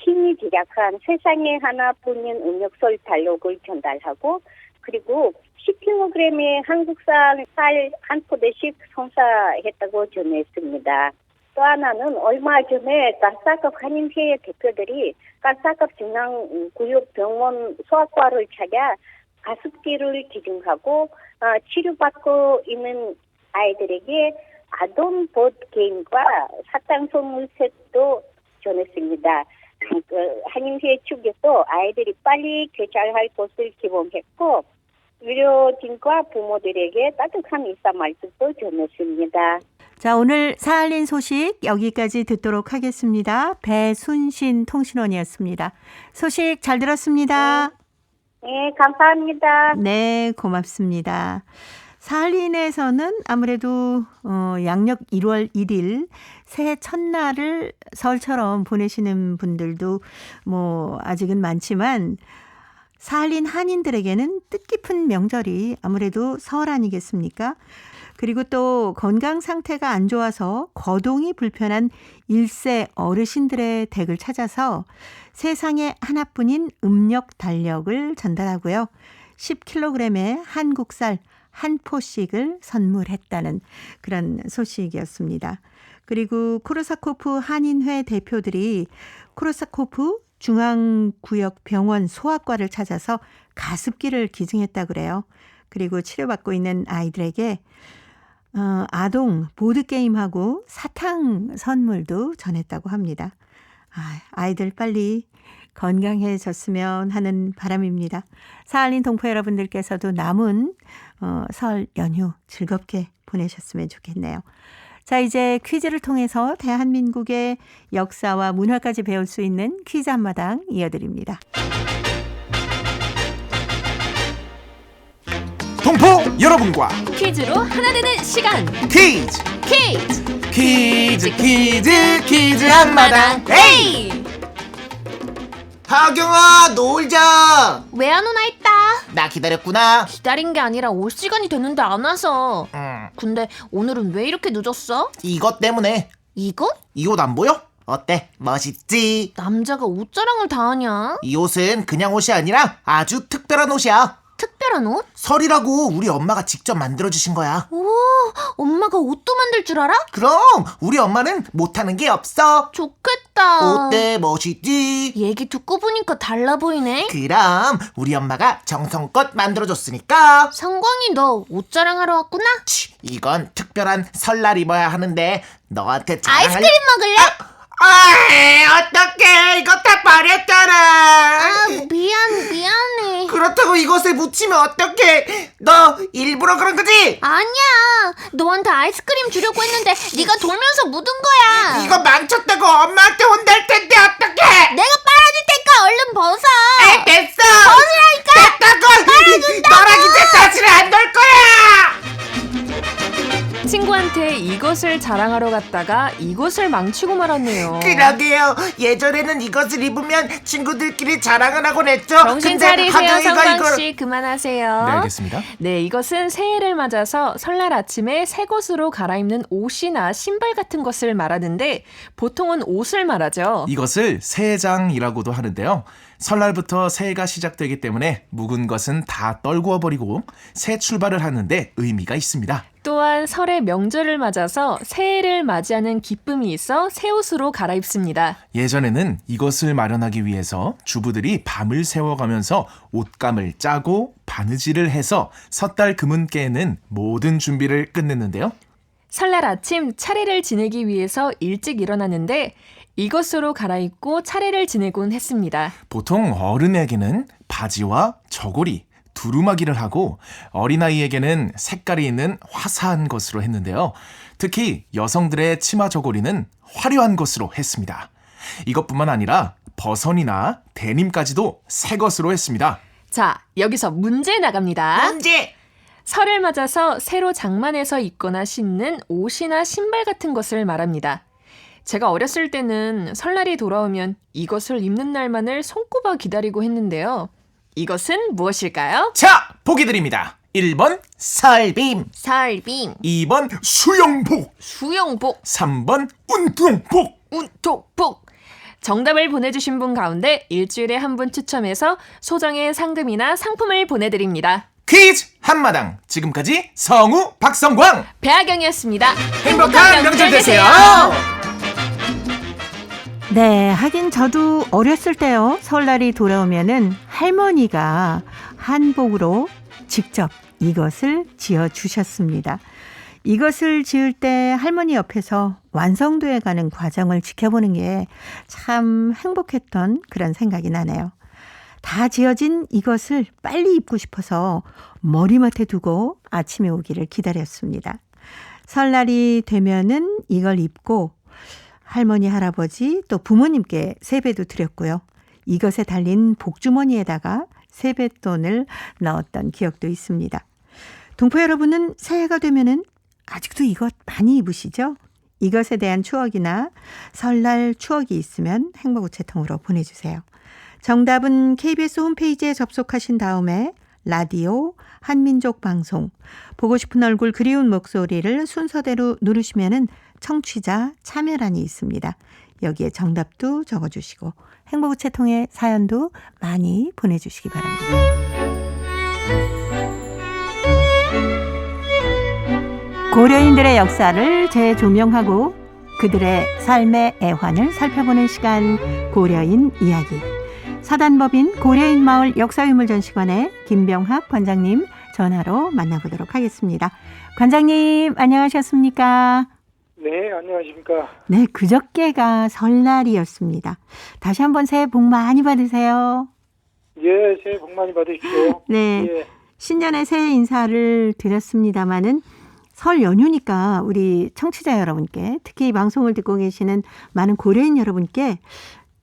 팀이 제작한 세상에 하나뿐인 음력설 달력을 전달하고 그리고 10kg의 한국산 쌀 한 포대씩 선사했다고 전했습니다. 또 하나는 얼마 전에 깔사갑 한인회 대표들이 깔사갑 중앙구역병원 소아과를 찾아 가습기를 기증하고 치료받고 있는 아이들에게 아동보드 게임과 사탕 선물 세트도 전했습니다. 한인회 측에서 아이들이 빨리 개잘할 것을 기원했고 의료진과 부모들에게 따뜻한 인사 말씀도 전했습니다. 자, 오늘 사할린 소식 여기까지 듣도록 하겠습니다. 배순신 통신원이었습니다. 소식 잘 들었습니다. 네, 감사합니다. 네, 고맙습니다. 사할린에서는 아무래도 양력 1월 1일 새해 첫날을 설처럼 보내시는 분들도 뭐 아직은 많지만 사할린 한인들에게는 뜻깊은 명절이 아무래도 설 아니겠습니까? 그리고 또 건강 상태가 안 좋아서 거동이 불편한 1세 어르신들의 댁을 찾아서 세상에 하나뿐인 음력 달력을 전달하고요. 10kg의 한국쌀 한 포씩을 선물했다는 그런 소식이었습니다. 그리고 코르사코프 한인회 대표들이 코르사코프 중앙구역병원 소아과를 찾아서 가습기를 기증했다고 그래요. 그리고 치료받고 있는 아이들에게 아동 보드게임하고 사탕 선물도 전했다고 합니다. 아이들 빨리 건강해졌으면 하는 바람입니다. 사할린 동포 여러분들께서도 남은 설 연휴 즐겁게 보내셨으면 좋겠네요. 자, 이제 퀴즈를 통해서 대한민국의 역사와 문화까지 배울 수 있는 퀴즈 한마당 이어드립니다. 동포 여러분과 퀴즈로 하나 되는 시간 퀴즈 퀴즈 한마당. 에이! 하경아 놀자. 왜 안 오나 했다. 나 기다렸구나. 기다린 게 아니라 올 시간이 됐는데 안 와서. 근데 오늘은 왜 이렇게 늦었어? 이것 때문에. 이것? 이 옷 안 보여? 어때? 멋있지? 남자가 옷자랑을 다 하냐? 이 옷은 그냥 옷이 아니라 아주 특별한 옷이야. 특별한 옷? 설이라고 우리 엄마가 직접 만들어주신 거야. 오, 엄마가 옷도 만들 줄 알아? 그럼 우리 엄마는 못하는 게 없어. 좋겠다. 어때? 멋있지? 얘기 듣고 보니까 달라 보이네. 그럼 우리 엄마가 정성껏 만들어줬으니까. 성광이 너 옷자랑하러 왔구나? 이건 특별한 설날 입어야 하는데 너한테 아이스크림 먹을래? 어떡해. 이거 다 버렸잖아. 미안해. 그렇다고 이것을 묻히면 어떡해. 너 일부러 그런 거지? 아니야. 너한테 아이스크림 주려고 했는데 네가 돌면서 묻은 거야. 이거 망쳤다고 엄마한테 혼날 텐데 어떡해. 내가 빨아줄 테니까 얼른 벗어. 됐어. 벗으라니까. 됐다고. 빨아준다고. 너랑 이제 다시는 안 놀 거야. 친구한테 이것을 자랑하러 갔다가 이것을 망치고 말았네요. 그러게요. 예전에는 이것을 입으면 친구들끼리 자랑을 하곤 했죠. 정신 근데 차리세요, 하경이가 성광씨. 그만하세요. 네, 알겠습니다. 네, 이것은 새해를 맞아서 설날 아침에 새 것으로 갈아입는 옷이나 신발 같은 것을 말하는데 보통은 옷을 말하죠. 이것을 새해장이라고도 하는데요. 설날부터 새해가 시작되기 때문에 묵은 것은 다 떨구어버리고 새 출발을 하는데 의미가 있습니다. 또한 설의 명절을 맞아서 새해를 맞이하는 기쁨이 있어 새 옷으로 갈아입습니다. 예전에는 이것을 마련하기 위해서 주부들이 밤을 새워가면서 옷감을 짜고 바느질을 해서 섣달 금은께에는 모든 준비를 끝냈는데요. 설날 아침 차례를 지내기 위해서 일찍 일어나는데 이것으로 갈아입고 차례를 지내곤 했습니다. 보통 어른에게는 바지와 저고리, 두루마기를 하고 어린아이에게는 색깔이 있는 화사한 것으로 했는데요. 특히 여성들의 치마 저고리는 화려한 것으로 했습니다. 이것뿐만 아니라 버선이나 데님까지도 새 것으로 했습니다. 자, 여기서 문제 나갑니다. 문제. 설을 맞아서 새로 장만해서 입거나 신는 옷이나 신발 같은 것을 말합니다. 제가 어렸을 때는 설날이 돌아오면 이것을 입는 날만을 손꼽아 기다리고 했는데요. 이것은 무엇일까요? 자, 보기 드립니다. 1번 설빔, 설빔, 2번 수영복, 수영복, 3번 운동복. 운동복. 정답을 보내주신 분 가운데 일주일에 한 분 추첨해서 소정의 상금이나 상품을 보내드립니다. 퀴즈 한마당. 지금까지 성우 박성광. 배아경이었습니다. 행복한 명절 되세요. 네, 하긴 저도 어렸을 때요. 설날이 돌아오면은 할머니가 한복으로 직접 이것을 지어 주셨습니다. 이것을 지을 때 할머니 옆에서 완성도에 가는 과정을 지켜보는 게 참 행복했던 그런 생각이 나네요. 다 지어진 이것을 빨리 입고 싶어서 머리맡에 두고 아침에 오기를 기다렸습니다. 설날이 되면은 이걸 입고 할머니, 할아버지 또 부모님께 세배도 드렸고요. 이것에 달린 복주머니에다가 세뱃돈을 넣었던 기억도 있습니다. 동포 여러분은 새해가 되면은 아직도 이것 많이 입으시죠? 이것에 대한 추억이나 설날 추억이 있으면 행복우체통으로 보내주세요. 정답은 KBS 홈페이지에 접속하신 다음에 라디오 한민족 방송 보고 싶은 얼굴 그리운 목소리를 순서대로 누르시면은 청취자 참여란이 있습니다. 여기에 정답도 적어주시고 행복우체통에 사연도 많이 보내주시기 바랍니다. 고려인들의 역사를 재조명하고 그들의 삶의 애환을 살펴보는 시간, 고려인 이야기. 사단법인 고려인 마을 역사유물전시관의 김병학 관장님 전화로 만나보도록 하겠습니다. 관장님 안녕하셨습니까? 네, 안녕하십니까? 네, 그저께가 설날이었습니다. 다시 한번 새해 복 많이 받으세요. 예, 새해 복 많이 받으십시오. 네, 예. 신년의 새해 인사를 드렸습니다마는 설 연휴니까 우리 청취자 여러분께, 특히 이 방송을 듣고 계시는 많은 고려인 여러분께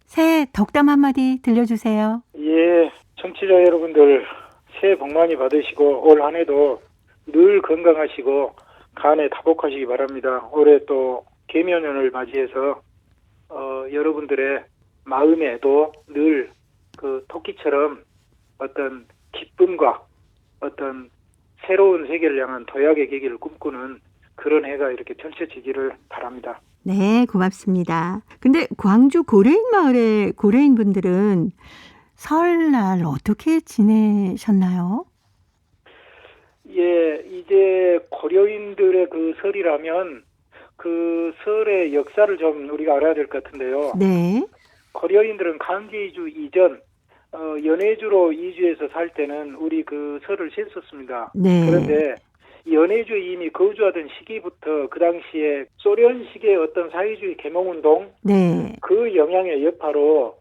새해 덕담 한마디 들려주세요. 예, 청취자 여러분들 새해 복 많이 받으시고 올 한 해도 늘 건강하시고 간에 다복하시기 바랍니다. 올해 또 개묘년을 맞이해서 여러분들의 마음에도 늘 그 토끼처럼 어떤 기쁨과 어떤 새로운 세계를 향한 도약의 계기를 꿈꾸는 그런 해가 이렇게 펼쳐지기를 바랍니다. 네, 고맙습니다. 근데 광주 고려인 마을의 고려인 분들은 설날 어떻게 지내셨나요? 예, 이제 고려인들의 그 설이라면 그 설의 역사를 좀 우리가 알아야 될 것 같은데요. 네. 고려인들은 강제 이주 이전 연해주로 이주해서 살 때는 우리 그 설을 셌었습니다. 네. 그런데 연해주에 이미 거주하던 시기부터 그 당시에 소련식의 어떤 사회주의 계몽운동 네. 그 영향의 여파로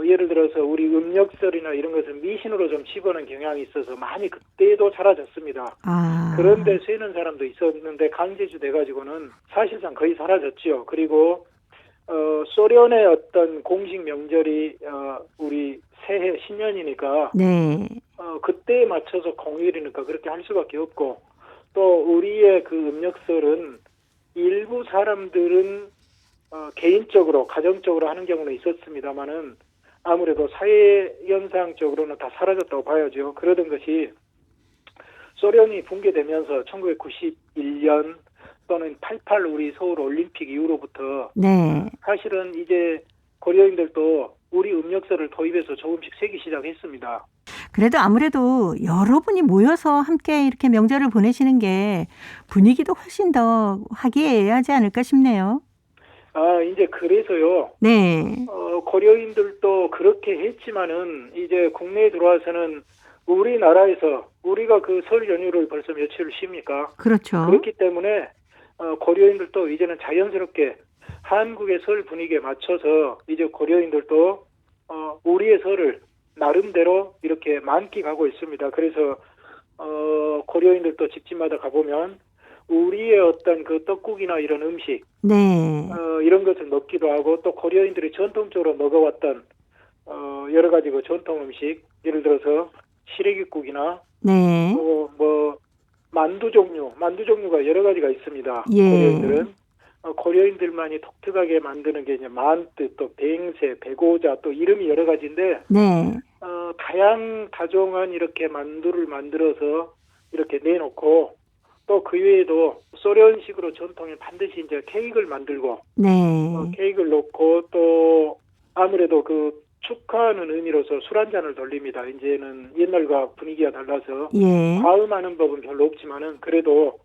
예를 들어서 우리 음력설이나 이런 것을 미신으로 좀 집어넣은 경향이 있어서 많이 그때도 사라졌습니다. 아. 그런데 세는 사람도 있었는데 강제주 돼가지고는 사실상 거의 사라졌죠. 그리고 소련의 어떤 공식 명절이 우리 새해 신년이니까 네. 그때에 맞춰서 공휴일이니까 그렇게 할 수밖에 없고 또 우리의 그 음력설은 일부 사람들은 개인적으로 가정적으로 하는 경우는 있었습니다만은 아무래도 사회 현상적으로는 다 사라졌다고 봐야죠. 그러던 것이 소련이 붕괴되면서 1991년 또는 88 우리 서울 올림픽 이후로부터 네. 사실은 이제 고려인들도 우리 음력설을 도입해서 조금씩 새기 시작했습니다. 그래도 아무래도 여러분이 모여서 함께 이렇게 명절을 보내시는 게 분위기도 훨씬 더 화기애애하지 않을까 싶네요. 이제 그래서요. 네. 고려인들도 그렇게 했지만은 이제 국내에 들어와서는 우리나라에서 우리가 그 설 연휴를 벌써 며칠을 쉽니까? 그렇죠. 그렇기 때문에 고려인들도 이제는 자연스럽게 한국의 설 분위기에 맞춰서 이제 고려인들도 우리의 설을 나름대로 이렇게 만끽하고 있습니다. 그래서 고려인들도 집집마다 가보면 우리의 어떤 그 떡국이나 이런 음식 네. 이런 것을 먹기도 하고 또 고려인들이 전통적으로 먹어왔던 여러 가지 그 전통 음식 예를 들어서 시래기국이나 네. 또 뭐 만두 종류가 여러 가지가 있습니다. 예. 고려인들은 고려인들만이 독특하게 만드는 게 이제 만뜨 또 뱅새, 배고자 또 이름이 여러 가지인데 네. 다종한 이렇게 만두를 만들어서 이렇게 내놓고 또 그 외에도 소련식으로 전통에 반드시 이제 케이크를 만들고 네. 케이크를 놓고 또 아무래도 그 축하하는 의미로서 술 한 잔을 돌립니다. 이제는 옛날과 분위기가 달라서 예. 과음하는 법은 별로 없지만은 그래도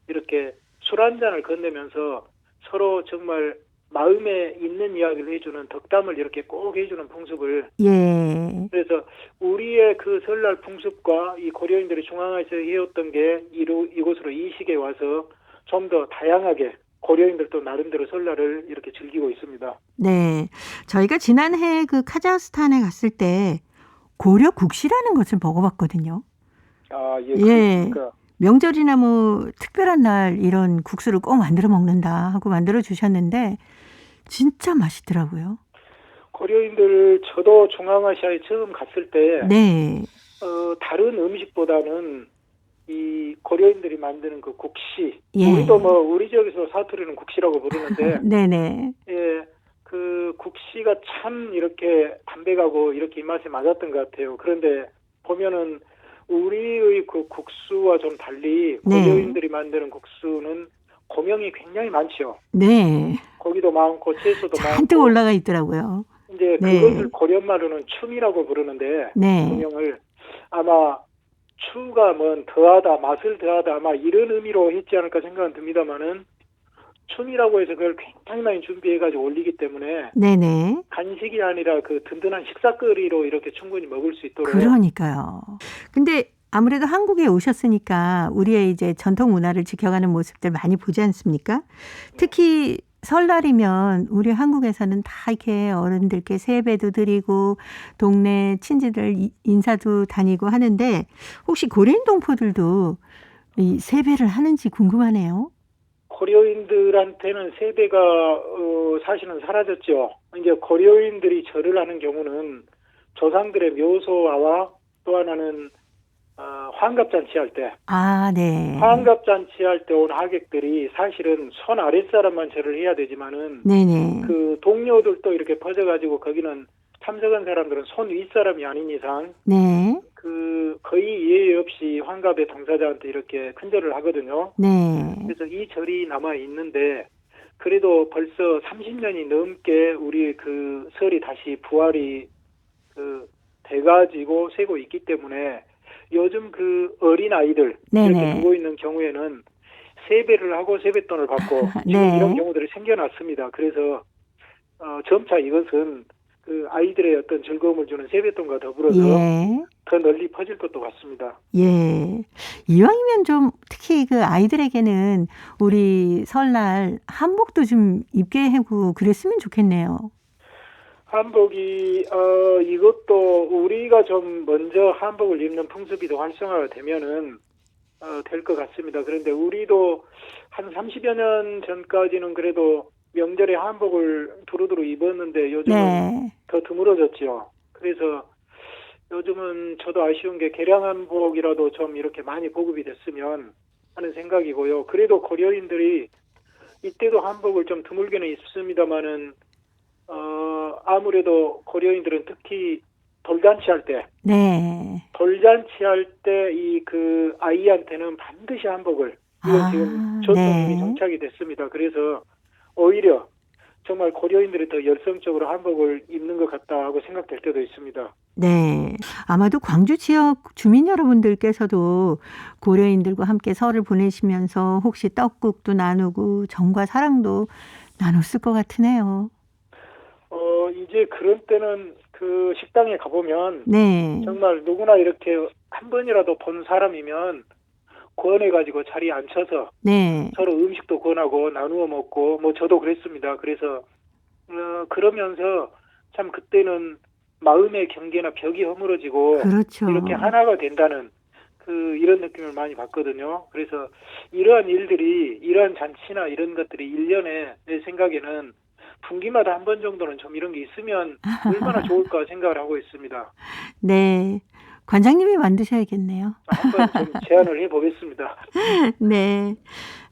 이렇게 술 한 잔을 건네면서 서로 정말 마음에 있는 이야기를 해주는 덕담을 이렇게 꼭 해주는 풍습을 예. 그래서 우리의 그 설날 풍습과 이 고려인들이 중앙에서 해왔던 게 이곳으로 이식에 와서 좀 더 다양하게 고려인들도 나름대로 설날을 이렇게 즐기고 있습니다. 네. 저희가 지난해 그 카자흐스탄에 갔을 때 고려국시라는 것을 먹어봤거든요. 아, 예. 예. 그러니까 명절이나 뭐 특별한 날 이런 국수를 꼭 만들어 먹는다 하고 만들어 주셨는데 진짜 맛있더라고요. 고려인들 저도 중앙아시아에 처음 갔을 때 네. 다른 음식보다는 이 고려인들이 만드는 그 국시 예. 우리도 뭐 우리 지역에서 사투리는 국시라고 부르는데 네네. 예, 그 국시가 참 이렇게 담백하고 이렇게 입맛에 맞았던 것 같아요. 그런데 보면은 우리의 그 국수와 좀 달리 네. 고려인들이 만드는 국수는 고명이 굉장히 많죠. 네. 고기도 많고 채소도 잔뜩 많고 올라가 있더라고요. 이제 네. 그것을 고려말로는 춤이라고 부르는데 네. 고명을 아마 추가 뭐 더하다 맛을 더하다 아마 이런 의미로 했지 않을까 생각은 듭니다만은 춤이라고 해서 그걸 굉장히 많이 준비해가지고 올리기 때문에 네네. 간식이 아니라 그 든든한 식사거리로 이렇게 충분히 먹을 수 있도록 그러니까요. 근데 아무래도 한국에 오셨으니까 우리의 이제 전통 문화를 지켜가는 모습들 많이 보지 않습니까? 특히 설날이면 우리 한국에서는 다 이렇게 어른들께 세배도 드리고 동네 친지들 인사도 다니고 하는데 혹시 고려인 동포들도 이 세배를 하는지 궁금하네요. 고려인들한테는 세배가 사실은 사라졌죠. 이제 고려인들이 절을 하는 경우는 조상들의 묘소와 또 하나는 환갑잔치 할 때, 아, 네. 환갑잔치 할 때 온 하객들이 사실은 손 아랫사람만 절을 해야 되지만은 네네. 그 동료들도 이렇게 퍼져가지고 거기는 참석한 사람들은 손 윗사람이 아닌 이상 네. 그 거의 예외 없이 환갑의 당사자한테 이렇게 큰절을 하거든요. 네. 그래서 이 절이 남아 있는데 그래도 벌써 30년이 넘게 우리 그 설이 다시 부활이 그 돼가지고 새고 있기 때문에 요즘 그 어린 아이들 네네. 이렇게 두고 있는 경우에는 세배를 하고 세뱃돈을 받고 지금 네. 이런 경우들이 생겨났습니다. 그래서 점차 이것은 그 아이들의 어떤 즐거움을 주는 세뱃돈과 더불어서 예. 더 널리 퍼질 것도 같습니다. 예. 이왕이면 좀 특히 그 아이들에게는 우리 설날 한복도 좀 입게 하고 그랬으면 좋겠네요. 한복이 이것도 우리가 좀 먼저 한복을 입는 풍습이 더 활성화가 되면은 될 것 같습니다. 그런데 우리도 한 30여 년 전까지는 그래도 명절에 한복을 두루두루 입었는데 요즘은 네. 더 드물어졌죠. 그래서 요즘은 저도 아쉬운 게 개량 한복이라도 좀 이렇게 많이 보급이 됐으면 하는 생각이고요. 그래도 고려인들이 이때도 한복을 좀 드물게는 입습니다만은 아무래도 고려인들은 특히 돌잔치 할 때, 네. 돌잔치 할 때 이 그 아이한테는 반드시 한복을 이건 지금 전통이 네. 정착이 됐습니다. 그래서 오히려 정말 고려인들이 더 열성적으로 한복을 입는 것 같다고 생각될 때도 있습니다. 네. 아마도 광주 지역 주민 여러분들께서도 고려인들과 함께 설을 보내시면서 혹시 떡국도 나누고 정과 사랑도 나눴을 것 같으네요. 이제 그런 때는 그 식당에 가보면 네. 정말 누구나 이렇게 한 번이라도 본 사람이면 권해가지고 자리에 앉혀서 네. 서로 음식도 권하고 나누어 먹고 뭐 저도 그랬습니다. 그래서 그러면서 참 그때는 마음의 경계나 벽이 허물어지고 그렇죠. 이렇게 하나가 된다는 이런 느낌을 많이 받거든요. 그래서 이러한 일들이, 이러한 잔치나 이런 것들이 1년에 내 생각에는 분기마다 한 번 정도는 좀 이런 게 있으면 얼마나 좋을까 생각을 하고 있습니다. 네. 관장님이 만드셔야겠네요. 한번 좀 제안을 해보겠습니다. 네.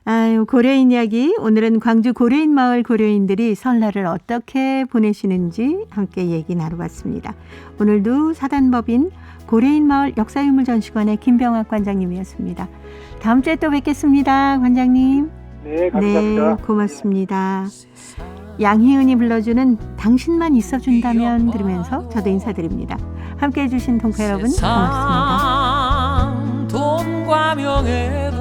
아유, 고려인 이야기. 오늘은 광주 고려인 마을 고려인들이 설날을 어떻게 보내시는지 함께 얘기 나눠봤습니다. 오늘도 사단법인 고려인 마을 역사유물전시관의 김병학 관장님이었습니다. 다음 주에 또 뵙겠습니다. 관장님. 네, 감사합니다. 네, 고맙습니다. 양희은이 불러주는 당신만 있어준다면 들으면서 저도 인사드립니다. 함께해 주신 동포 여러분 고맙습니다. 돈과 명예로